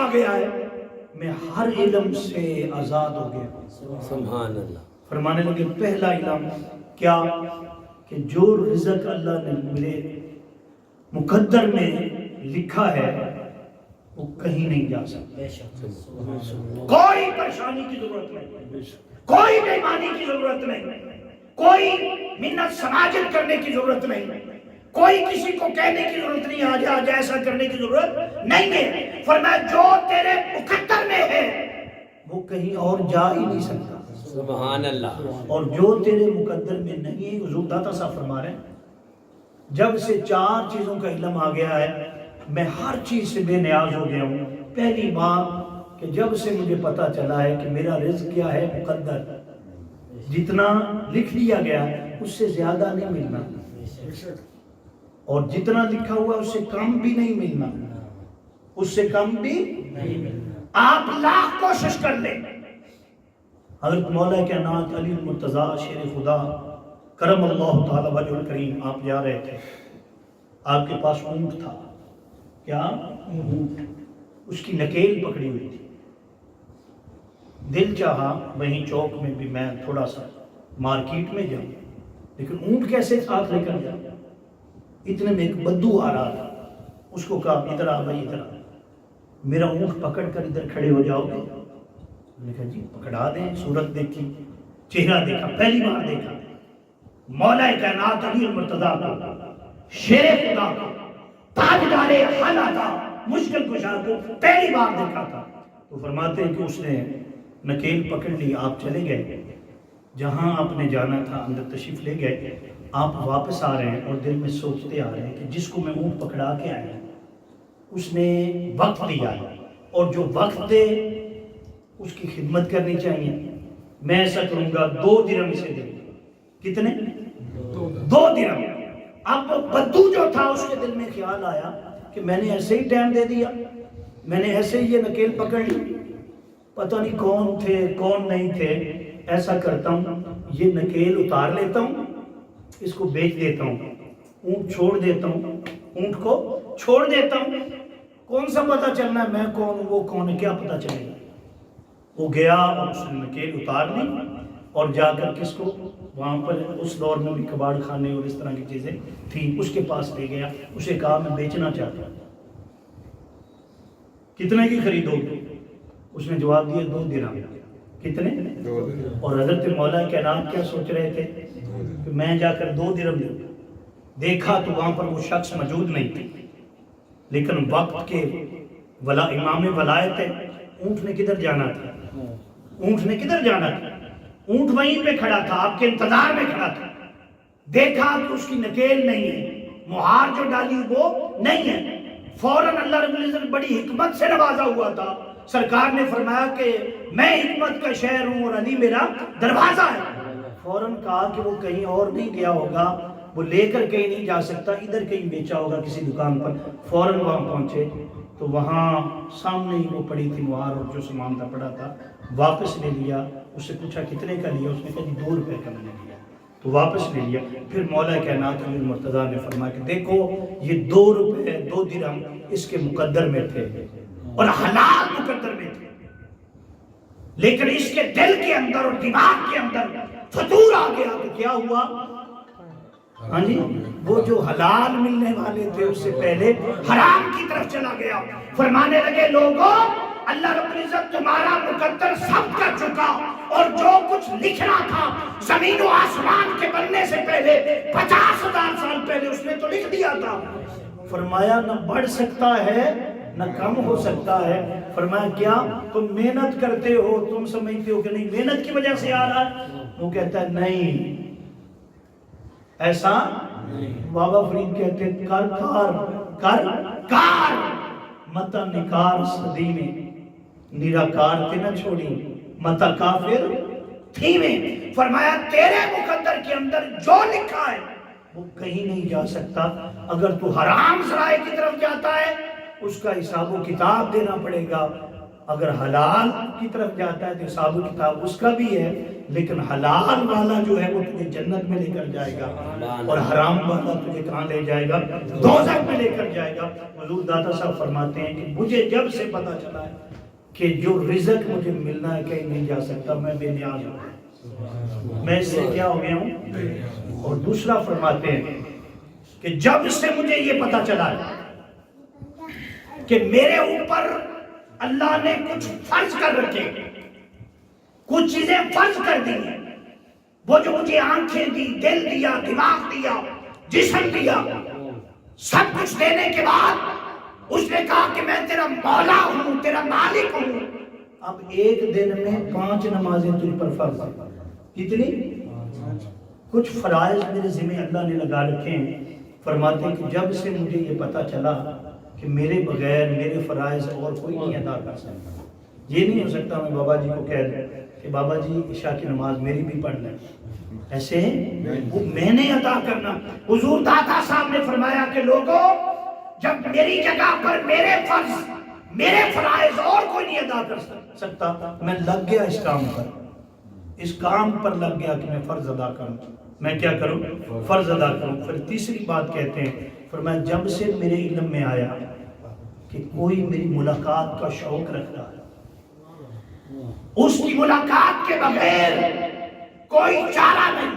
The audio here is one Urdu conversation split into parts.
آ گیا ہے، میں ہر علم سے آزاد ہو گیا۔ سبحان اللہ۔ فرمانے لگے پہلا علم کیا کہ جو رزق اللہ نے میرے مقدر میں لکھا ہے وہ کہیں نہیں جا سکتا، کوئی پریشانی کی ضرورت نہیں، کوئی بےمانی کی ضرورت نہیں، کوئی منت سماجت کرنے کی ضرورت نہیں، کوئی کسی کو کہنے کی ضرورت نہیں آج آج ایسا کرنے کی ضرورت نہیں ہے۔ فرمایا جو تیرے مقدر میں ہے وہ کہیں اور جا ہی نہیں سکتا، سبحان اللہ۔ اور جو تیرے مقدر میں نہیں ہے، حضور داتا صاحب فرما رہے ہیں جب سے 4 چیزوں کا علم آ گیا ہے میں ہر چیز سے بے نیاز ہو گیا ہوں۔ پہلی بات کہ جب سے مجھے پتا چلا ہے کہ میرا رزق کیا ہے، مقدر، جتنا لکھ لیا گیا ہے اس سے زیادہ نہیں ملنا، اور جتنا لکھا ہوا ہے اس سے کم بھی نہیں ملنا، اس سے کم بھی نہیں ملنا۔ آپ لاکھ کوشش کر لیں۔ حضرت مولا کائنات علی المرتضیٰ شیر خدا کرم اللہ تعالی وجہ الکریم، آپ جا رہے تھے، آپ کے پاس اونٹ تھا، کیا اونٹ، اس کی نکیل پکڑی ہوئی تھی۔ دل چاہا وہیں چوک میں بھی میں تھوڑا سا مارکیٹ میں جاؤں، لیکن اونٹ کیسے ساتھ لے کر جاؤں؟ اتنے میں ایک بدو آ رہا تھا، اس کو کہا ادھر آ بھائی ادھر آ، میرا اونٹ پکڑ کر ادھر کھڑے ہو جاؤ گے؟ میں نے کہا جی پکڑا دیں۔ صورت دیکھی، چہرہ دیکھا، پہلی بار دیکھا مولا کائنات علی المرتضیٰ کو، شیر خدا کو، تاجدار حالہ تھا، مشکل کشا کو پہلی بار دیکھا تھا۔ تو فرماتے ہیں کہ اس نے نکیل پکڑ لی، آپ چلے گئے جہاں آپ نے جانا تھا، اندر تشریف لے گئے، آپ واپس آ رہے ہیں اور دل میں سوچتے آ رہے ہیں کہ جس کو میں اونٹ پکڑا کے آیا ہوں اس نے وقت دیا ہے، اور جو وقت دے اس کی خدمت کرنی چاہیے۔ میں ایسا کروں گا 2 درہم اسے دیں گا۔ کتنے؟ 2 درہم۔ اب بدو جو تھا اس کے دل میں خیال آیا کہ میں نے ایسے ہی ٹائم دے دیا، میں نے ایسے ہی یہ نکیل پکڑ لی، پتہ نہیں کون تھے کون نہیں تھے، ایسا کرتا ہوں یہ نکیل اتار لیتا ہوں، اس کو بیچ دیتا ہوں، اونٹ چھوڑ دیتا ہوں، اونٹ کو چھوڑ دیتا ہوں، کون سا پتہ چلنا ہے میں کون وہ کون ہے، کیا پتہ چلے گا۔ وہ گیا اور اس نے نکیل اتار لی اور جا کر کس کو، وہاں پر اس دور میں بھی کباڑ خانے اور اس طرح کی چیزیں تھیں، اس کے پاس لے گیا، اسے کہا میں بیچنا چاہتا ہوں، کتنے کی خریدو گے؟ اس نے جواب دیا 2 درہم۔ کتنے؟ 2 درہم۔ اور حضرت مولا کائنات کیا سوچ رہے تھے کہ میں جا کر 2 درہم دوں۔ دیکھا تو وہاں پر وہ شخص موجود نہیں تھے، لیکن وقت کے امام ولایت ہے، اونٹ نے کدھر جانا تھا، اونٹ نے کدھر جانا تھا، اونٹ وہیں پہ کھڑا تھا، آپ کے انتظار میں کھڑا تھا۔ دیکھا کہ اس کی نکیل نہیں ہے، مہار جو ڈالی وہ نہیں ہے، فوراً اللہ رب العزت بڑی حکمت سے نوازا ہوا تھا۔ سرکار نے فرمایا کہ میں حکمت کا شہر ہوں اور علی میرا دروازہ ہے۔ فوراً کہا کہ وہ کہیں اور نہیں گیا ہوگا، وہ لے کر کہیں نہیں جا سکتا، ادھر کہیں بیچا ہوگا کسی دکان پر۔ فوراً وہاں پہنچے تو وہاں سامنے ہی وہ پڑی تھی مہار اور جو سامان تھا پڑا تھا، واپس لے لیا۔ اس سے پوچھا کتنے کا لیا؟ اس نے کہا جی 2 روپے کا میں نے لیا، تو واپس لے لیا۔ پھر مولا کائنات علی المرتضیٰ نے فرمایا کہ دیکھو یہ 2 روپے 2 درہم اس کے مقدر میں تھے اور حلال مقدر میں تھے، لیکن اس کے دل کے اندر اور دماغ کے اندر فتور آ گیا تو کیا ہوا؟ ہاں جی، وہ جو حلال ملنے والے تھے اس سے پہلے حرام کی طرف چلا گیا۔ فرمانے لگے لوگوں اللہ رب العزت تمہارا مقدر سب کر چکا، اور جو کچھ لکھنا تھا زمین و آسمان کے بننے سے پہلے 50,000 سال پہلے اس نے تو لکھ دیا تھا۔ فرمایا نہ بڑھ سکتا ہے نہ کم ہو سکتا ہے۔ فرمایا کیا تم محنت کرتے ہو، تم سمجھتے ہو کہ نہیں محنت کی وجہ سے آ رہا ہے؟ وہ کہتا ہے نہیں ایسا بابا فرید کہتے ہیں کر کار کر کار متا نکار صدی میں نراکار تے نہ چھوڑی متا کافر تھی میں۔ فرمایا تیرے مقدر کے اندر جو لکھا ہے وہ کہیں نہیں جا سکتا۔ اگر تو حرام ذرائع کی طرف جاتا ہے اس کا حساب و کتاب دینا پڑے گا، اگر حلال کی طرف جاتا ہے تو حساب و کتاب اس کا بھی ہے، لیکن حلال والا جو ہے وہ تجھے جنت میں لے کر جائے گا، اور حرام والا تجھے کہاں لے جائے گا؟ دوزخ میں لے کر جائے گا۔ حضور داتا صاحب فرماتے ہیں کہ مجھے جب سے پتا چلا ہے کہ جو رزق مجھے ملنا ہے کہیں نہیں جا سکتا، میں بے نیاز ہوں، میں اس سے کیا ہو گیا ہوں۔ اور دوسرا فرماتے ہیں کہ جب سے مجھے یہ پتا چلا ہے کہ میرے اوپر اللہ نے کچھ فرض کر رکھے، کچھ چیزیں فرض کر دی ہیں، وہ جو مجھے آنکھیں دی، دل دیا، دماغ دیا، جسم دیا، سب کچھ دینے کے بعد اس نے کہا کہ میں تیرا مولا ہوں، تیرا مالک ہوں۔ اب ایک دن میں 5 نمازیں تجھ پر فرض ہیں۔ کتنی؟ کچھ فرائض میرے ذمہ اللہ نے لگا رکھے ہیں۔ فرماتے ہیں کہ جب سے مجھے یہ پتا چلا کہ میرے بغیر میرے فرائض اور کوئی نہیں ادا کر سکتا، یہ نہیں ہو سکتا میں بابا جی کو کہہ دوں کہ بابا جی عشاء کی نماز میری بھی پڑھ لیں، ایسے وہ میں نے ادا کرنا۔ حضور داتا صاحب نے فرمایا کہ لوگوں، جب میری جگہ پر میرے فرض، میرے فرائض اور کوئی نہیں ادا کر سکتا، میں لگ گیا اس کام پر، اس کام پر لگ گیا کہ میں فرض ادا کروں۔ میں کیا کروں؟ فرض ادا کروں۔ پھر تیسری بات کہتے ہیں، فرمایا جب سے میرے علم میں آیا کہ کوئی میری ملاقات کا شوق رکھتا ہے، اس کی ملاقات کے بغیر کوئی چارہ نہیں،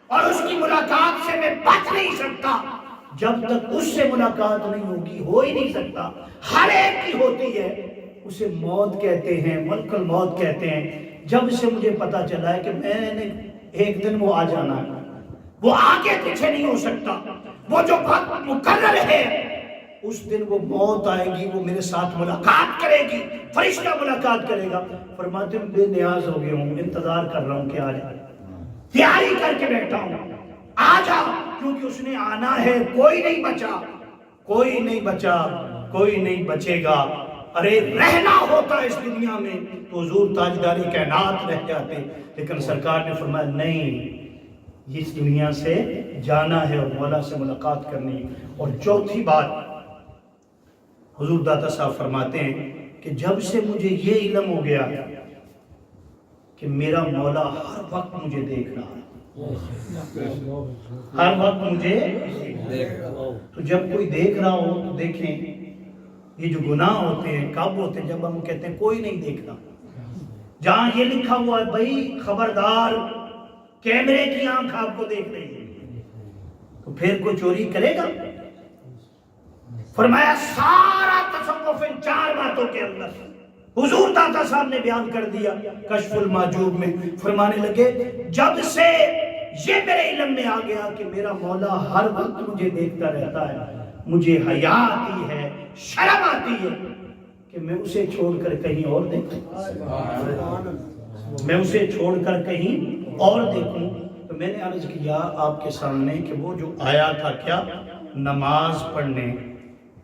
اور اس کی ملاقات سے میں بچ نہیں سکتا، جب تک اس سے ملاقات نہیں ہوگی ہو ہی نہیں سکتا۔ ہر ایک کی ہوتی ہے، اسے موت کہتے ہیں، ملک الموت کہتے ہیں۔ جب سے مجھے پتا چلا ہے کہ میں نے ایک دن وہ آ جانا ہے، وہ آگے پیچھے نہیں ہو سکتا، وہ جو وقت مقرر ہے اس دن وہ موت آئے گی، وہ میرے ساتھ ملاقات کرے گی، فرشتہ ملاقات کرے گا۔ فرماتے ہیں بے نیاز ہو گیا ہوں، انتظار کر رہا ہوں کہ آ جائے، تیاری کر کے بیٹھا ہوں، آ جا، کیونکہ اس نے آنا ہے، کوئی نہیں بچا، کوئی نہیں بچا، کوئی نہیں بچے گا۔ ارے رہنا ہوتا اس دنیا میں تو حضور تاجداری کائنات رہ جاتے، لیکن سرکار نے فرمایا نہیں، اس دنیا سے جانا ہے اور مولا سے ملاقات کرنی ہے۔ اور چوتھی بات حضور داتا صاحب فرماتے ہیں کہ جب سے مجھے یہ علم ہو گیا کہ میرا مولا ہر وقت مجھے دیکھ رہا ہے، ہر وقت مجھے دیکھ رہا ہو، تو جب کوئی دیکھ رہا ہو تو دیکھیں یہ جو گناہ ہوتے ہیں کب ہوتے ہیں؟ جب ہم کہتے ہیں کوئی نہیں دیکھتا، جہاں یہ لکھا ہوا ہے بھائی خبردار کیمرے کی آنکھ آپ کو دیکھ رہی ہے، تو پھر کوئی چوری کرے گا؟ فرمایا سارا تصوف ان 4 باتوں کے اندر حضور داتا صاحب نے بیان کر دیا کشف المحجوب میں۔ فرمانے لگے جب سے یہ میرے علم میں آ گیا کہ میرا مولا ہر وقت مجھے دیکھتا رہتا ہے، مجھے حیا آتی ہے، شرم آتی ہے کہ میں اسے چھوڑ کر کہیں اور دیکھوں، میں اسے چھوڑ کر کہیں اور دیکھوں۔ تو میں نے عرض کیا آپ کے سامنے کہ وہ جو آیا تھا کیا نماز پڑھنے،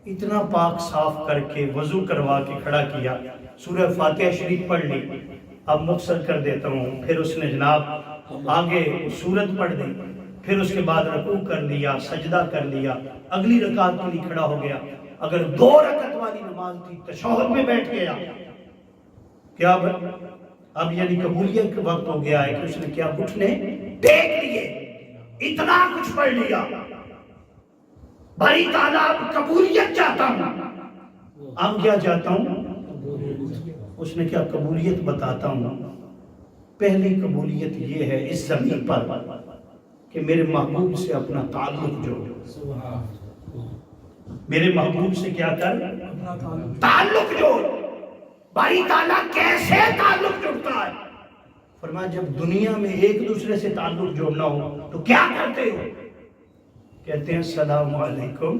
اتنا پاک صاف کر کے وضو کروا کے کھڑا کیا، سورہ فاتحہ شریف پڑھ لی، اب مختصر کر دیتا ہوں، پھر اس نے جناب آگے سورت پڑھ دی، پھر اس کے بعد رکوع کر لیا، سجدہ کر لیا، اگلی رکعت کے لیے کھڑا ہو گیا۔ اگر 2 رکعت والی نماز تھی تشہد میں بیٹھ گیا، کیا اب یعنی قبولیت کا وقت ہو گیا ہے کہ اس نے کیا گھٹنے ٹیک لیے، اتنا کچھ پڑھ لیا، باری تعالیٰ قبولیت چاہتا ہوں، اب کیا چاہتا ہوں؟ اس نے کیا قبولیت بتاتا ہوں۔ پہلی قبولیت یہ ہے اس زمین پر کہ میرے محبوب سے اپنا تعلق جوڑ، میرے محبوب سے کیا کر؟ تعلق جوڑ۔ باری تعالیٰ کیسے تعلق جوڑتا ہے؟ فرمایا جب دنیا میں ایک دوسرے سے تعلق جوڑنا ہو تو کیا کرتے ہو؟ کہتے ہیں السلام علیکم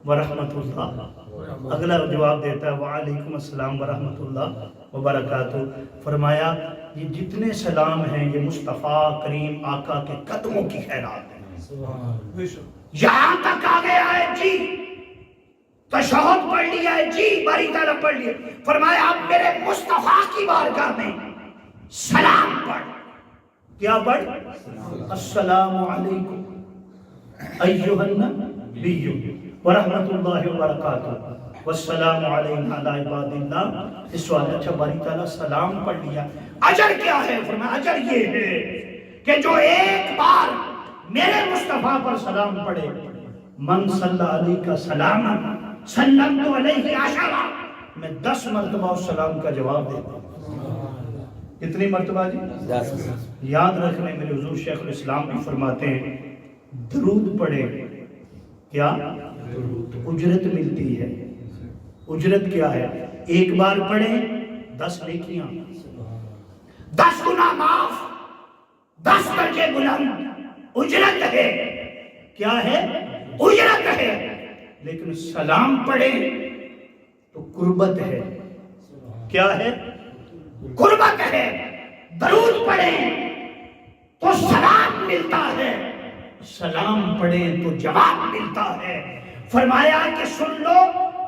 ورحمت اللہ، اگلا جواب دیتا ہے وعلیکم السلام ورحمت اللہ وبرکاتہ۔ فرمایا یہ جتنے سلام ہیں یہ مصطفیٰ کریم آقا کے قدموں کی خیرات ہے۔ یہاں تک آ گیا ہے جی، تشہد پڑھ لیا ہے جی، باری تعالیٰ پڑھ لیا، فرمایا اب میرے مصطفیٰ کی بارگاہ میں سلام پڑھ۔ کیا پڑھ؟ السلام علیکم ایھا النبی ورحمت اللہ وبرکاتہ۔ والسلام علینا علی عباد اللہ. اس سوال اچھا باری تعالیٰ سلام پڑھ لیا، اجر کیا ہے؟ فرمایا اجر یہ ہے کہ جو ایک بار میرے مصطفیٰ پر سلام پڑھے، من صلی علیہ سلام سلمت علیہ عشرہ، میں 10 مرتبہ اس سلام کا جواب دیتا ہوں. کتنی مرتبہ جی؟ 10. یاد رکھنے میرے حضور شیخ الاسلام بھی فرماتے ہیں درود پڑھے کیا اجرت ملتی ہے. اجرت کیا ہے؟ ایک بار پڑھیں 10 نیکیاں، 10 گناہ معاف، 10 درجے بلند، اجرت ہے. کیا ہے؟ اجرت ہے. لیکن سلام پڑھیں تو قربت ہے. کیا ہے؟ قربت ہے. درود پڑھیں تو سلام ملتا ہے، سلام پڑھیں تو جواب ملتا ہے. فرمایا کہ سن لو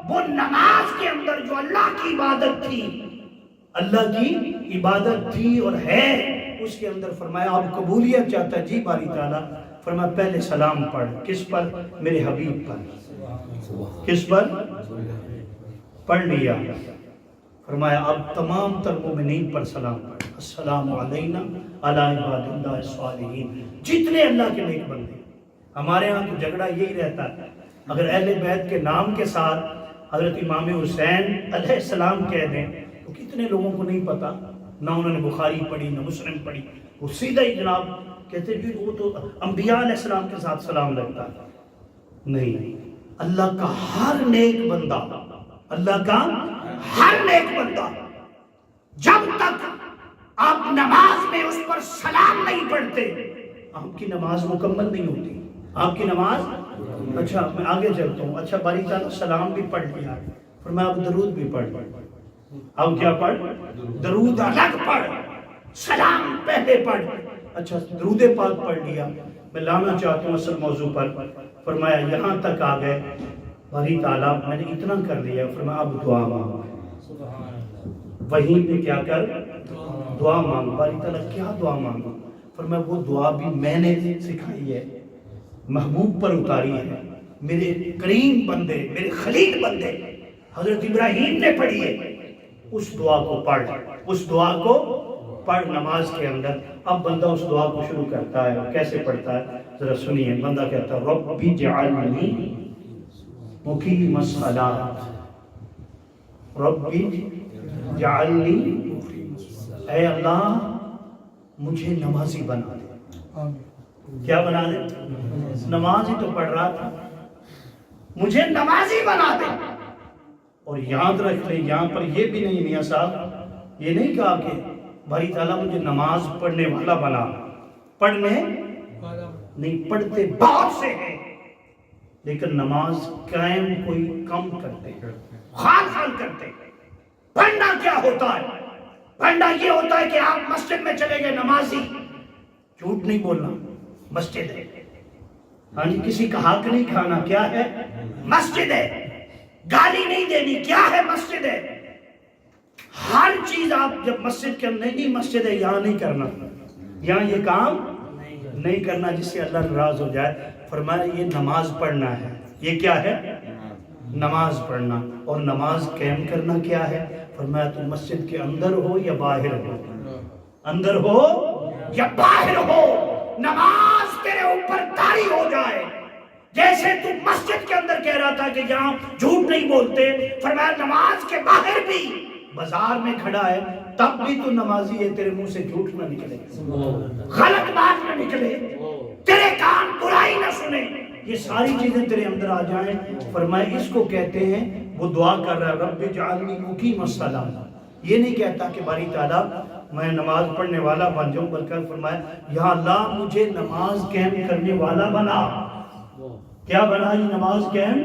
وہ نماز کے اندر جو اللہ کی عبادت تھی، اللہ کی عبادت تھی اور ہے، اس کے اندر فرمایا اب قبولیت چاہتا ہے جی باری تعالیٰ. فرمایا پہلے سلام پڑھ. کس پر؟ میرے حبیب پر. کس پر؟ پڑھ لیا. فرمایا اب تمام تر مومنین پر سلام پڑھ. السلام علینا علی عباد اللہ الصالحین. جتنے اللہ کے نیک بندے. ہمارے ہاں تو جھگڑا یہی رہتا ہے، اگر اہل بیت کے نام کے ساتھ حضرت امام حسین علیہ السلام کہہ دیں تو کتنے لوگوں کو نہیں پتا، نہ انہوں نے بخاری پڑھی نہ مسلم پڑھی، وہ سیدھا ہی جناب کہتے ہیں وہ تو انبیاء علیہ السلام کے ساتھ سلام لگتا ہے. نہیں، اللہ کا ہر نیک بندہ، اللہ کا ہر نیک بندہ جب تک آپ نماز میں اس پر سلام نہیں پڑھتے آپ کی نماز مکمل نہیں ہوتی. آپ کی نماز اچھا میں آگے چلتا ہوں. اچھا باری تعالیٰ سلام بھی پڑھ لیا، فرمایا اب درود بھی پڑھ. اب کیا پڑھ؟ درود الگ پڑھ، سلام پہلے پڑھ. اچھا درود پاک پڑھ لیا. میں لانا چاہتا ہوں اصل موضوع پر. فرمایا یہاں تک آ گئے، باری تعالیٰ میں نے اتنا کر لیا. فرمایا اب دعا مانگ. وہیں پہ کیا کر؟ دعا مانگ. باری تعالیٰ کیا دعا مانگو؟ فرمایا وہ دعا بھی میں نے سکھائی ہے، محبوب پر اتاری ہے، میرے کریم بندے، میرے خلیل بندے حضرت ابراہیم نے پڑھی ہے. اس دعا کو پڑھ، اس دعا کو پڑھ نماز کے اندر. اب بندہ اس دعا کو شروع کرتا ہے. کیسے پڑھتا ہے ذرا سنیے. بندہ کہتا ہے رب اجعلنی مقیم الصلاۃ، رب اجعلنی، اے اللہ مجھے نمازی بنا دے. کیا بنا دے؟ نماز ہی تو پڑھ رہا تھا، مجھے نمازی بنا دے. اور یاد رکھ لیں یہاں پر یہ بھی نہیں میاں صاحب، یہ نہیں کہا کہ باری تعالیٰ مجھے نماز پڑھنے والا بنا. پڑھنے نہیں، پڑھتے بہت سے ہیں لیکن نماز قائم کوئی کم کرتے ہیں، خال خال کرتے ہیں. پڑھنا کیا ہوتا ہے؟ پڑھنا یہ ہوتا ہے کہ آپ مسجد میں چلے گئے، نمازی، جھوٹ نہیں بولنا، مسجد ہے. ہاں جی، کسی کا حق نہیں کھانا، کیا ہے؟ مسجد ہے. گالی نہیں دینی، کیا ہے؟ مسجد ہے. ہر چیز آپ جب مسجد کے اندر نہیں، مسجد ہے یہاں نہیں کرنا، یہاں یہ کام نہیں کرنا جس سے اللہ ناراض ہو جائے. فرمایا یہ نماز پڑھنا ہے. یہ کیا ہے؟ نماز پڑھنا. اور نماز قائم کرنا کیا ہے؟ فرمایا تو مسجد کے اندر ہو یا باہر ہو، اندر ہو یا باہر ہو، نماز تیرے اوپر طاری ہو جائے. جیسے تو مسجد کے اندر کہہ رہا تھا کہ یہاں جھوٹ نہیں بولتے، فرمایا نماز کے باہر بھی، بازار میں کھڑا ہے تب بھی تو نمازی ہے، تیرے منہ سے جھوٹ نہ نکلے، غلط بات نہ نکلے، تیرے کان برائی نہ سنے، یہ ساری چیزیں تیرے اندر آ جائیں. فرمایا اس کو کہتے ہیں، وہ دعا کر رہا ہے رب اجعلنی مقیم الصلاۃ. یہ نہیں کہتا کہ باری تعالیٰ میں نماز پڑھنے والا بن جاؤں، بلکہ فرمایا یا اللہ مجھے نماز قائم کرنے والا بنا. کیا بنا؟ یہ نماز قائم.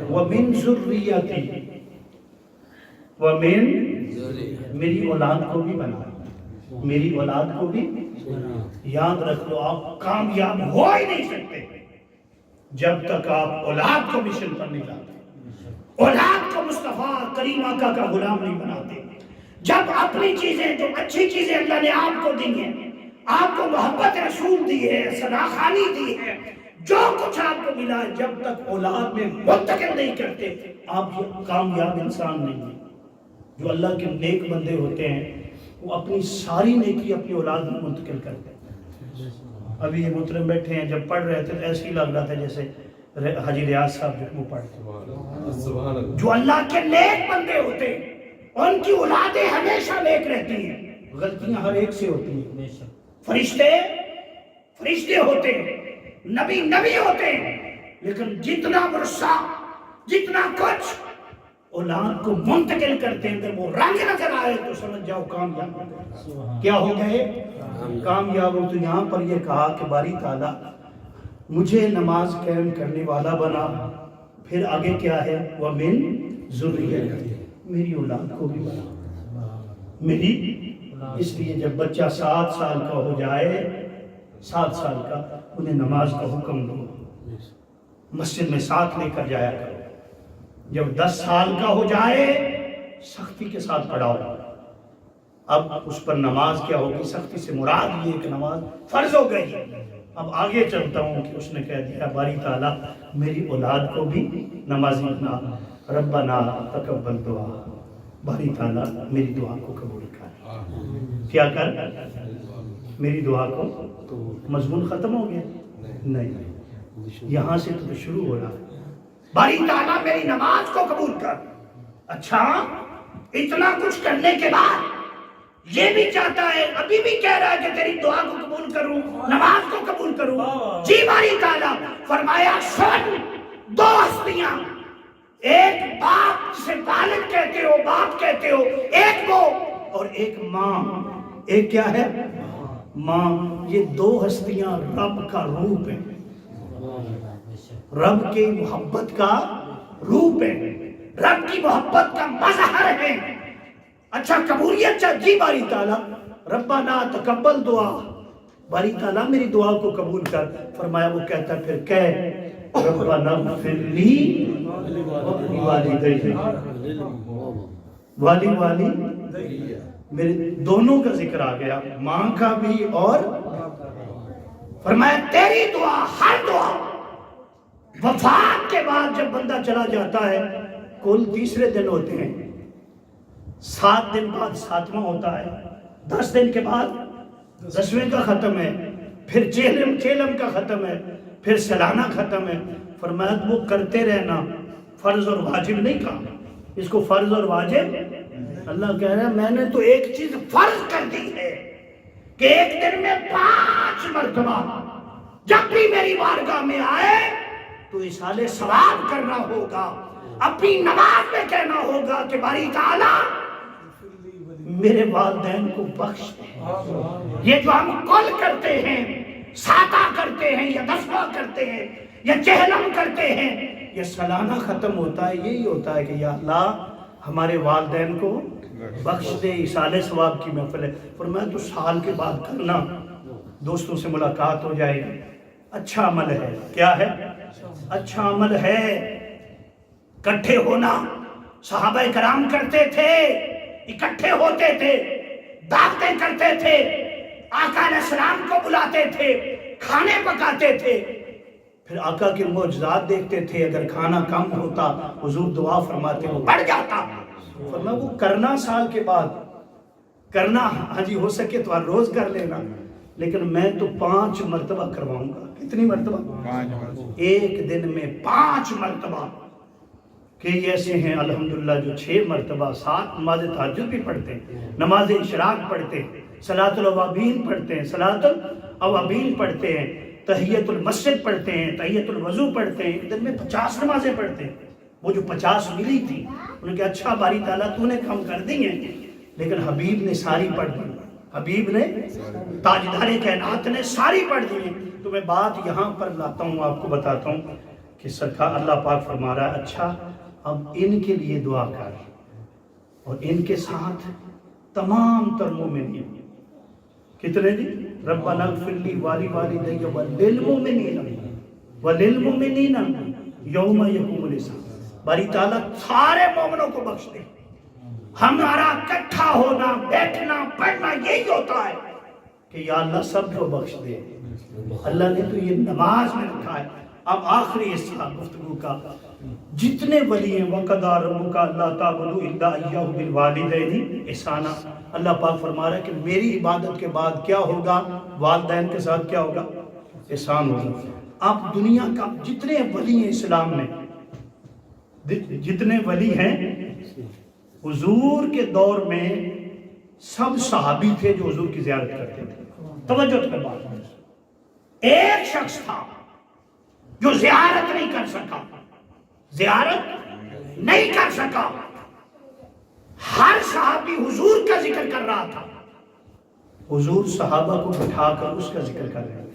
وَمِن ذُرِّيَّتِي، وَمِن، میری اولاد کو بھی بنا، میری اولاد کو بھی. یاد رکھ لو آپ کامیاب ہو ہی نہیں سکتے جب تک آپ اولاد کو مشن پر نہیں لاتے، اولاد کو مصطفیٰ کریم آقا کا غلام نہیں بناتے. جب اپنی چیزیں، جو اچھی چیزیں اللہ نے آپ کو دی ہیں، آپ کو محبت رسول دی ہے، صداخانی دی ہے، جو کچھ آپ کو ملا ہے، جب تک اولاد میں منتقل نہیں کرتے آپ کامیاب انسان نہیں ہیں۔ جو اللہ کے نیک بندے ہوتے ہیں وہ اپنی ساری نیکی اپنی اولاد میں منتقل کرتے ہیں۔ ابھی یہ محترم بیٹھے ہیں، جب پڑھ رہے تھے تو ایسے ہی لگ رہا تھا جیسے حاجی ریاض صاحب جو وہ پڑھتے ہیں۔ جو اللہ کے نیک بندے ہوتے ہیں ان کی اولادیں ہمیشہ نیک رہتی ہیں، غلطیاں ہر ایک سے ہوتی ہیں۔ فرشتے ہوتے ہیں، نبی ہوتے ہیں، لیکن جتنا ورثہ جتنا کچھ اولاد کو منتقل کرتے ہیں اگر وہ رنگ نظر آئے تو سمجھ جاؤ کامیاب ہو گئے۔ کیا ہو گئے؟ کامیاب ہو۔ تو یہاں پر یہ کہا کہ باری تعالیٰ مجھے نماز قائم کرنے والا بنا، پھر آگے کیا ہے؟ وَمِن ذُرِّيَّتِي، میری اولاد کو بھی بنا میری۔ اس لیے جب بچہ 7 سال کا ہو جائے، 7 سال کا، انہیں نماز کا حکم دو، مسجد میں ساتھ لے کر جایا کرو۔ جب 10 سال کا ہو جائے سختی کے ساتھ پڑھاؤ۔ اب اس پر نماز کیا ہوگی؟ سختی سے مراد یہ کہ نماز فرض ہو گئی۔ اب آگے چلتا ہوں کہ اس نے کہہ دیا باری تعالیٰ میری اولاد کو بھی نمازی بنا، ربنا تقبل دعا، باری تعالیٰ میری دعا کو قبول کر۔ کیا کر؟ میری دعا کو۔ مضمون ختم ہو گیا؟ نہیں، یہاں سے تو شروع ہو رہا ہے۔ باری تعالیٰ میری نماز کو قبول کر۔ اچھا، اتنا کچھ کرنے کے بعد یہ بھی چاہتا ہے، ابھی بھی کہہ رہا ہے کہ تیری دعا کو قبول کروں، نماز کو قبول کروں۔ جی باری تعالیٰ فرمایا سن، 2 ہستیاں، ایک باپ سے والد کہتے ہو، باپ کہتے ہو، ایک وہ اور ایک ماں۔ ایک کیا ہے؟ ماں۔ یہ 2 ہستیاں رب کا روپ ہے، رب کی محبت کا روپ ہے، رب کی محبت کا مظہر ہے۔ اچھا قبولیت چاہ جی باری تعالیٰ ربنا تقبل دعا، باری تعالیٰ میری دعا کو قبول کر۔ فرمایا وہ کہتا پھر کہہ ربنا اغفر لی والدی، والی میرے دونوں کا ذکر آ گیا، ماں کا بھی اور۔ فرمایا تیری دعا، ہر دعا وفات کے بعد جب بندہ چلا جاتا ہے، کل 3 دن ہوتے ہیں، 7 دن بعد 7واں ہوتا ہے، 10 دن کے بعد 10ویں کا ختم ہے، پھر چیلم کا ختم ہے، پھر سالانہ ختم ہے۔ فرمایا وہ کرتے رہنا، فرض اور واجب نہیں کہا اس کو، فرض اور واجب۔ اللہ کہہ رہا ہے میں نے تو ایک چیز فرض کر دی ہے کہ ایک دن میں 5 مرتبہ جب بھی میری بارگاہ میں آئے تو اصالِ ثواب کرنا ہوگا، اپنی نماز میں کہنا ہوگا کہ باری تعالیٰ میرے والدین کو بخش دے۔ یہ جو ہم کل کرتے ہیں، ساتہ کرتے ہیں یا 10واں کرتے ہیں یا چہلم کرتے ہیں، یہ سالانہ ختم ہوتا ہے، یہی ہوتا ہے کہ یا اللہ ہمارے والدین کو بخش دے، اصالِ ثواب کی محفل ہے۔ فرمایا تو سال کے بعد کرنا، دوستوں سے ملاقات ہو جائے گی، اچھا عمل ہے۔ کیا ہے؟ اچھا عمل ہے اکٹھے ہونا۔ صحابہ کرام کرتے تھے، اکٹھے ہوتے تھے، دعوتیں کرتے تھے، آقا علیہ السلام کو بلاتے تھے، کھانے پکاتے تھے، پھر آقا کے معجزات دیکھتے تھے۔ اگر کھانا کم ہوتا حضور دعا فرماتے وہ بڑھ جاتا۔ فرمایا وہ کرنا سال کے بعد کرنا، ہاں جی ہو سکے تو ہر روز کر لینا، لیکن میں تو 5 مرتبہ کرواؤں گا۔ کتنی مرتبہ؟ 5۔ ایک دن میں 5 مرتبہ۔ کئی ایسے ہیں الحمدللہ جو 6 مرتبہ 7 نماز تہجد بھی پڑھتے ہیں، نماز اشراق پڑھتے ہیں، صلاۃ الاوابین پڑھتے ہیں، صلاۃ الاوابین پڑھتے ہیں، تحیت المسجد پڑھتے ہیں، تحیت الوضو پڑھتے ہیں، ایک دن میں 50 نمازیں پڑھتے ہیں۔ وہ جو 50 ملی تھی انہوں نے کہا اچھا باری تعالیٰ تو نے کم کر دی ہیں، لیکن حبیب نے ساری پڑھ دی، حبیب نے تاجدار کائنات نے ساری پڑھ دی ہیں۔ تو میں بات یہاں پر لاتا ہوں، آپ کو بتاتا ہوں کہ سرکار اللہ پاک فرما رہا ہے اچھا اب ان کے لیے دعا کر، اور ان کے ساتھ تمام تر مومنین۔ کتنے جی؟ ربنا اغفر لی والدی وللمؤمنین یوم یقوم الحساب۔ باری تعالیٰ سارے مومنوں کو بخش دے۔ ہمارا اکٹھا ہونا، بیٹھنا، پڑھنا یہی ہوتا ہے کہ یا اللہ سب کو بخش دے۔ اللہ نے تو یہ نماز میں رکھا ہے، اب آخری حصہ گفتگو کا، جتنے ولی ہیں وَقَضَىٰ رَبُّكَ أَلَّا تَعْبُدُوا إِلَّا إِيَّاهُ بِالْوَالِدَيْنِ إِحْسَانًا۔ اللہ پاک فرما رہا ہے کہ میری عبادت کے بعد کیا ہوگا؟ والدین کے ساتھ کیا ہوگا؟ احسان ہوگا۔ اب دنیا کا جتنے ولی ہیں اسلام میں، جتنے ولی ہیں، حضور کے دور میں سب صحابی تھے جو حضور کی زیارت کرتے تھے۔ توجہ کے بعد ایک شخص تھا جو زیارت نہیں کر سکا، زیارت نہیں کر سکا۔ ہر صحابی حضور کا ذکر کر رہا تھا، حضور صحابہ کو بٹھا کر اس کا ذکر کر رہے تھے،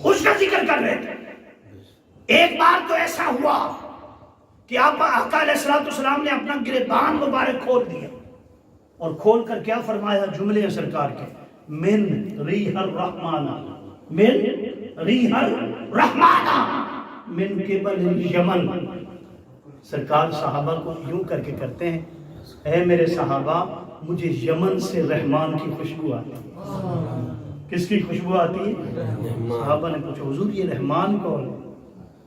اس کا ذکر کر رہے تھے۔ ایک بار تو ایسا ہوا کہ آقا علیہ السلام نے اپنا گریبان مبارک کھول دیا اور کھول کر کیا فرمایا؟ جملے ہیں سرکار کے، من ریح الرحمن، من ریح الرحمن من قبل الیمن۔ سرکار صحابہ کو یوں کر کے کرتے ہیں، اے میرے صحابہ مجھے یمن سے رحمان کی خوشبو آتی ہے۔ کس کی خوشبو آتی ہے؟ صحابہ نے پوچھا حضور یہ رحمان کون ہے؟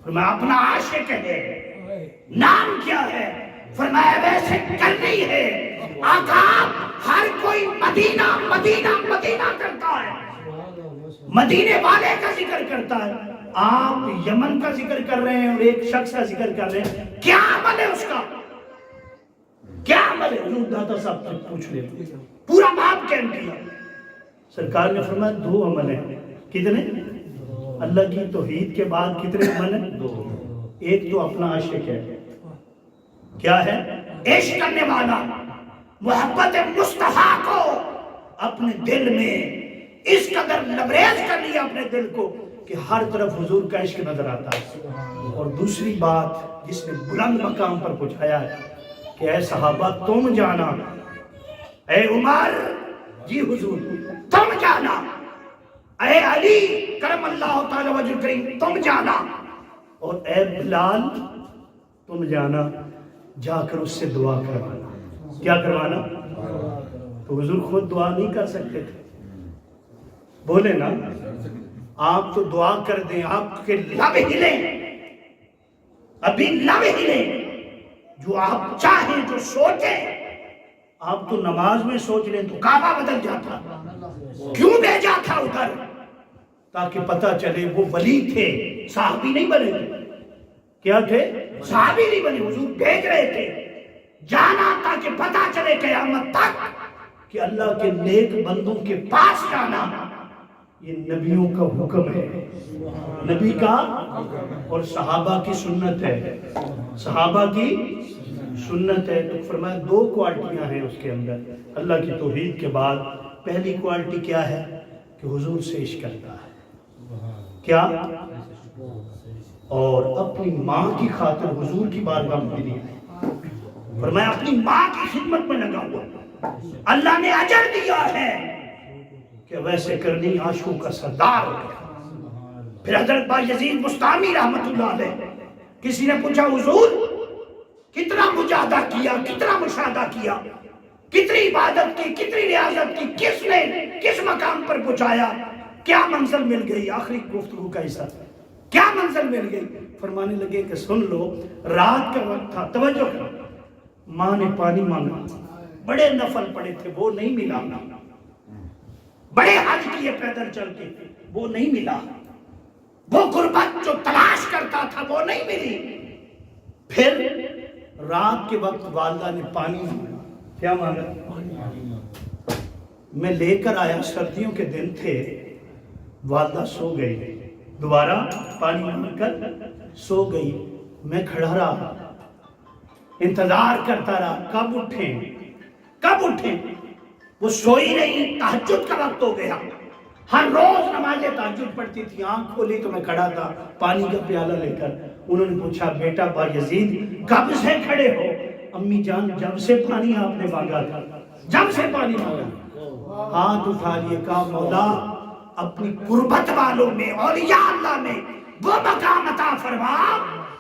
فرمایا اپنا عاشق ہے۔ نام کیا ہے؟ فرمایا ویسے کرنی ہے، آقا ہر کوئی مدینہ مدینہ مدینہ کرتا ہے، مدینے والے کا ذکر کرتا ہے، آپ یمن کا ذکر کر رہے ہیں اور ایک شخص کا ذکر کر رہے ہیں، کیا عمل ہے اس کا؟ کیا عمل ہے؟ حضور داتا صاحب سے پوچھ لیں، پورا باب کہہ کیا۔ سرکار نے فرمایا دو عمل ہیں۔ کتنے؟ اللہ کی توحید کے بعد کتنے عمل ہیں؟ دو۔ ایک تو اپنا عاشق ہے، کیا ہے؟ عشق کرنے والا، محبت مصطفیٰ کو اپنے دل میں اس قدر لبریز کر لیا اپنے دل کو کہ ہر طرف حضور کا عشق نظر آتا ہے۔ اور دوسری بات جس نے بلند مقام پر پہنچایا ہے کہ اے صحابہ تم جانا، اے عمر جی حضور تم جانا، اے علی کرم اللہ تعالی وجہ کریم تم جانا، اور اے بلال تم جانا، جا کر اس سے دعا کروانا۔ کیا کروانا؟ تو حضور خود دعا نہیں کر سکتے تھے، بولے نا آپ تو دعا کر دیں، آپ کے لب ہلیں، ابھی لب ہلیں، جو آپ چاہیں جو سوچیں۔ آپ تو نماز میں سوچ لیں تو کعبہ بدل جاتا، کیوں بھیجا تھا ادھر؟ تاکہ پتہ چلے وہ ولی تھے، صحابی نہیں بنے تھے۔ کیا تھے؟ صحابی نہیں بنے، حضور بھیج رہے تھے جانا تاکہ پتہ چلے قیامت تک کہ اللہ کے نیک بندوں کے پاس جانا یہ نبیوں کا حکم ہے، نبی کا اور صحابہ کی سنت ہے، صحابہ کی سنت ہے۔ تو فرمایا دو کوالٹیاں ہیں اس کے اندر اللہ کی توحید کے بعد۔ پہلی کوالٹی کیا ہے؟ کہ حضور سے عشق کرتا ہے، کیا؟ اور اپنی ماں کی خاطر حضور کی بارگاہ میں بھی ہے، فرمایا اپنی ماں کی خدمت میں لگا ہوا، اللہ نے اجر دیا ہے کہ ویسے کرنی عاشقوں کا سردار ہو گیا۔ پھر حضرت بایزید بستامی رحمت اللہ علیہ، کسی نے پوچھا حضور کتنا مجاہدہ کیا، کتنا مشاہدہ کیا، کتنی عبادت کی، کتنی ریاضت کی، کس نے کس مقام پر پہنچایا، کیا منزل مل گئی؟ آخری گفتگو کا حصہ، کیا منزل مل گئی؟ فرمانے لگے کہ سن لو، رات کا وقت تھا، توجہ کرو، ماں نے پانی مانگا، بڑے نفل پڑے تھے وہ نہیں ملا، بڑے حج کیے پیدل چل کے وہ نہیں ملا، وہ غربت جو تلاش کرتا تھا وہ نہیں ملی۔ پھر رات کے وقت والدہ نے پانی مانگا، کیا مانگا؟ میں لے کر آیا، سردیوں کے دن تھے، والدہ سو گئی، دوبارہ پانی مانگ کر سو گئی، میں کھڑا رہا، انتظار کرتا رہا کب اٹھیں کب اٹھیں، وہ سوئی نہیں، تہجد کا وقت ہو گیا، ہر روز نماز تہجد پڑھتی تھی، آنکھ کھولی تو میں کھڑا تھا پانی کا پیالہ لے کر۔ انہوں نے پوچھا بیٹا بایزید کب سے کھڑے ہو؟ امی جان جب سے پانی آپ نے مانگا تھا، جب سے پانی مانگا۔ ہاتھ اٹھا لیے، کہا مولا اپنی قربت والوں میں، اولیاء اللہ میں وہ مقام عطا فرما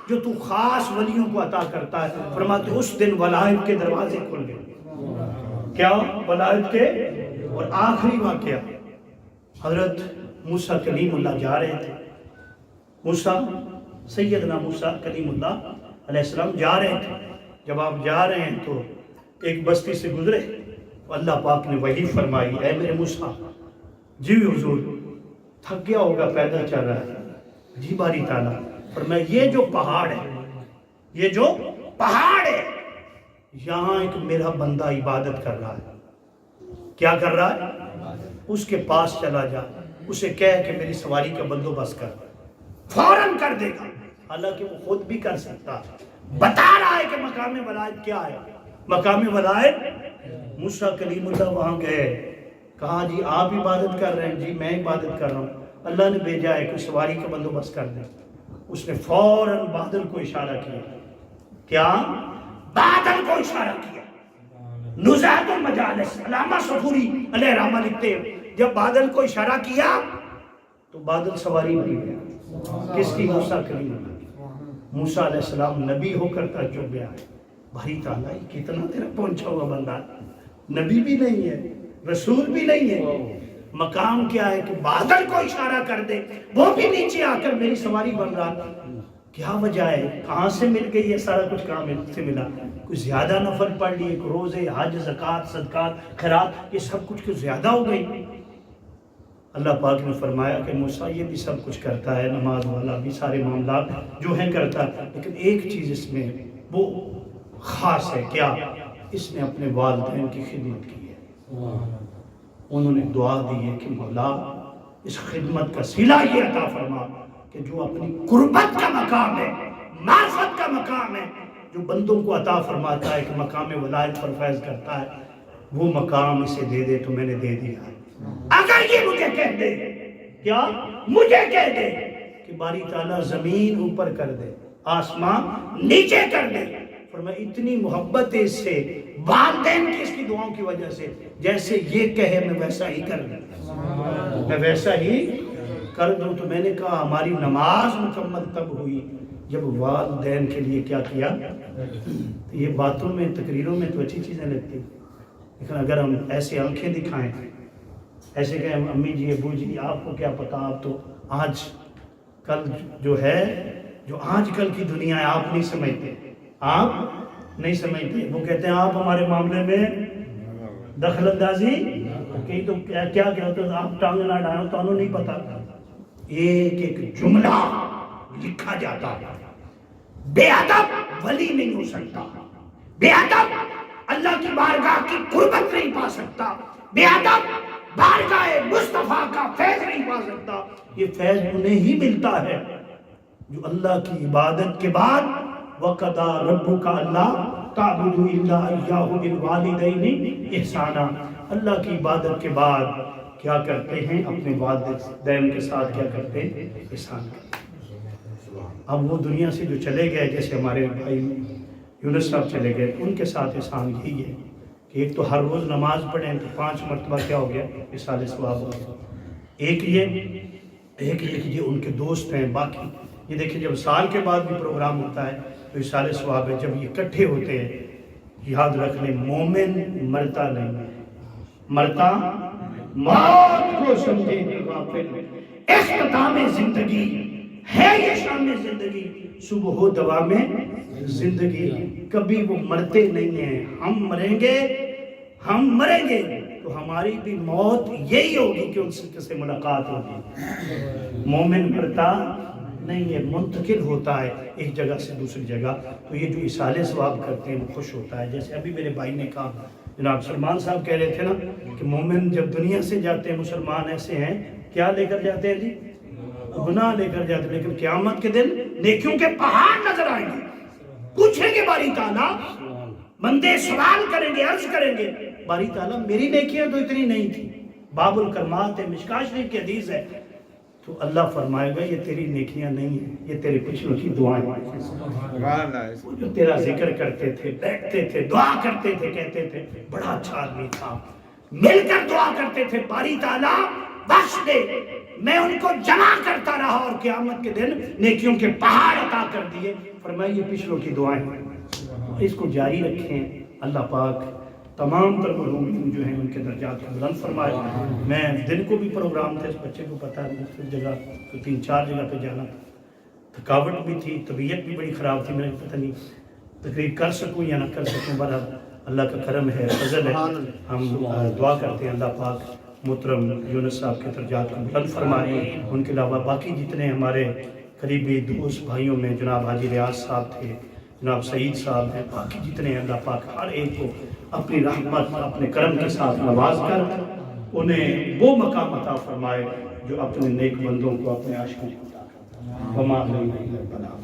جو تو خاص ولیوں کو عطا کرتا ہے۔ فرماتے اس دن ولایت کے دروازے کھل گئے، کیا ولایت کے؟ اور آخری واقعہ حضرت موسیٰ کلیم اللہ جا رہے تھے، موسیٰ سیدنا موسیٰ کلیم اللہ علیہ السلام جا رہے تھے. جب آپ جا رہے ہیں تو ایک بستی سے گزرے، اللہ پاک نے وحی فرمائی، اے میرے موسیٰ، جی حضور تھک گیا ہوگا، پیدل چل رہا ہے. جی باری تعالیٰ فرمایا یہ جو پہاڑ ہے، یہ جو پہاڑ ہے، یہاں ایک میرا بندہ عبادت کر رہا ہے. کیا کر رہا ہے؟ اس کے پاس چلا جا، اسے کہہ کہ میری سواری کا بندوبست کر، فوراً کر دے گا. حالانکہ وہ خود بھی کر سکتا، بتا رہا ہے کہ مقام ولایت کیا ہے. مقام ولایت موسیٰ کلیم اللہ وہاں گئے، کہا جی آپ عبادت کر رہے ہیں؟ جی میں عبادت کر رہا ہوں. اللہ نے بھیجا ہے کہ سواری کا بندوبست کر دیں. اس نے فوراً بادل کو اشارہ کیا. کیا؟ بادل کو اشارہ کیا. نزہت المجالس، علامہ صفوری علیہ رحمہ لکھتے ہیں جب بادل کو اشارہ کیا تو بادل سواری بن گیا. کس کی؟ موسیٰ کلیم اللہ. موسیٰ علیہ السلام نبی ہو کر تعجب میں آئے، بھائی تعالیٰ یہ کتنا تیرا پہنچا ہوا بندہ، نبی بھی نہیں ہے، رسول بھی نہیں ہے، مقام کیا ہے کہ بادل کو اشارہ کر دے، وہ بھی نیچے آ کر میری سواری بن رہا. کیا وجہ ہے؟ کہاں سے مل گئی یہ سارا کچھ؟ کہاں سے ملا؟ کچھ زیادہ نفل پڑھ لیے، روزے، حج، زکوٰۃ، صدقات، خیرات، یہ سب کچھ زیادہ ہو گئی. اللہ پاک نے فرمایا کہ موسیٰ یہ بھی سب کچھ کرتا ہے، نماز والا بھی سارے معاملات جو ہیں کرتا ہے، لیکن ایک چیز اس میں وہ خاص ہے. کیا؟ اس نے اپنے والدین کی خدمت کی ہے. انہوں نے دعا دی ہے کہ مولا اس خدمت کا صلہ یہ عطا فرما کہ جو اپنی قربت کا مقام ہے، معرفت کا مقام ہے، جو بندوں کو عطا فرماتا ہے کہ مقام ولایت پر فیض کرتا ہے، وہ مقام اسے دے دے تو میں نے دے دیا ہے. اگر یہ مجھے کہہ دے، کیا مجھے کہہ دے کہ باری تعالیٰ زمین اوپر کر دے، آسمان نیچے کر دے، فرمایا اتنی محبت ہے اس سے، والدین کی اس کی دعاؤں کی وجہ سے، جیسے یہ کہے میں ویسا ہی کر دوں، میں ویسا ہی کر دوں. تو میں نے کہا ہماری نماز مکمل تب ہوئی جب والدین کے لیے کیا کیا. تو یہ باتوں میں، تقریروں میں تو اچھی چیزیں لگتی، لیکن اگر ہم ایسے آنکھیں دکھائیں، ایسے کہیں امی جی ابو جی آپ کو کیا پتا، آپ تو آج کل جو ہے، جو آج کل کی دنیا ہے آپ نہیں سمجھتے، آپ نہیں سمجھتے. وہ کہتے ہیں آپ ہمارے معاملے میں دخل اندازی کہیں تو کیا کہتے ہیں، آپ ٹانگ نہ ڈالو، تو انہوں نہیں پتا. ایک ایک جملہ لکھا جاتا ہے. بے ادب ولی نہیں ہو سکتا، بے ادب اللہ کی بارگاہ کی قربت نہیں پا سکتا، بے ادب بارگاہ مصطفیٰ کا فیض نہیں پا سکتا. یہ فیض انہیں ہی ملتا ہے جو اللہ کی عبادت کے بعد وَقَضَىٰ رَبُّكَ أَلَّا تَعْبُدُوا إِلَّا إِيَّاهُ بِالْوَالِدَيْنِ إِحْسَانًا. اللہ کی عبادت کے بعد کیا کرتے ہیں؟ اپنے والدین کے ساتھ کیا کرتے ہیں؟ احسان کرتے ہیں. اب وہ دنیا سے جو چلے گئے، جیسے ہمارے بھائی یونس صاحب چلے گئے، ان کے ساتھ احسان یہی ہے کہ ایک تو ہر روز نماز پڑھیں تو 5 مرتبہ کیا ہو گیا؟ اِصالِ ثواب ہو گیا. ایک یہ ان کے دوست ہیں. باقی یہ دیکھیں جب سال کے بعد بھی پروگرام ہوتا ہے تو اِصالِ ثواب ہے. جب یہ اکٹھے ہوتے ہیں، یاد رکھ لیں مومن مرتا نہیں، مرتا موت کو سمجھے غافل. اختتام زندگی ہے یہ شام زندگی، صبح و دوا میں زندگی. کبھی وہ مرتے نہیں ہیں. ہم مریں گے تو ہماری بھی موت یہی ہوگی کہ ان سے ملاقات ہوگی. مومن مرتا نہیں ہے، منتقل ہوتا ہے ایک جگہ سے دوسری جگہ. تو یہ جو اصالِ ثواب کرتے ہیں وہ خوش ہوتا ہے. جیسے ابھی میرے بھائی نے کہا، جناب سلمان صاحب کہہ رہے تھے نا کہ مومن جب دنیا سے جاتے ہیں، مسلمان ایسے ہیں کیا لے کر جاتے ہیں جی؟ گناہ لے کر جاتے ہیں. لیکن قیامت کے دن نیکیوں کے پہاڑ نظر آئیں گے. پوچھیں گے باری تعالیٰ، بندے سوال کریں گے، عرض کریں گے باری تعالیٰ میری نیکیاں تو اتنی نہیں تھی. باب الکرمات ہے، مشکاہ شریف کی حدیث ہے. تو اللہ فرمائے گا یہ تیری نیکیاں نہیں ہیں، یہ تیرے پچھلوں کی دعائیں. وہ جو تیرا ذکر کرتے تھے، بیٹھتے تھے، دعا کرتے تھے، کہتے تھے بڑا اچھا آدمی تھا، مل کر دعا کرتے تھے باری تعالیٰ بخش دے. میں ان کو جمع کرتا رہا اور قیامت کے دن نیکیوں کے پہاڑ عطا کر دیے. فرمایا یہ پچھلوں کی دعائیں، اس کو جاری رکھیں. اللہ پاک تمام تر مرحومین جو ہیں ان کے درجات کو بلند فرمائے. میں دن کو بھی پروگرام تھا، اس بچے کو پتہ ہے مختلف جگہ 3-4 جگہ پہ جانا تھا، تھکاوٹ بھی تھی، طبیعت بھی بڑی خراب تھی، میں پتہ نہیں تقریر کر سکوں یا نہ کر سکوں. بہرحال اللہ کا کرم ہے، فضل ہے. ہم دعا کرتے ہیں اللہ پاک محترم یونس صاحب کے درجات کو بلند فرمائے. ان کے علاوہ باقی جتنے ہمارے قریبی دوست بھائیوں میں جناب حاجی ریاض صاحب تھے، جناب سعید صاحب ہیں، باقی جتنے ہیں اللہ پاک ہر ایک کو اپنی رحمت اپنے کرم کے ساتھ نواز کر انہیں وہ مقام عطا فرمائے جو اپنے نیک بندوں کو اپنے عاشقوں کو عطا کرتا ہے. وما علینا الا البلاغ.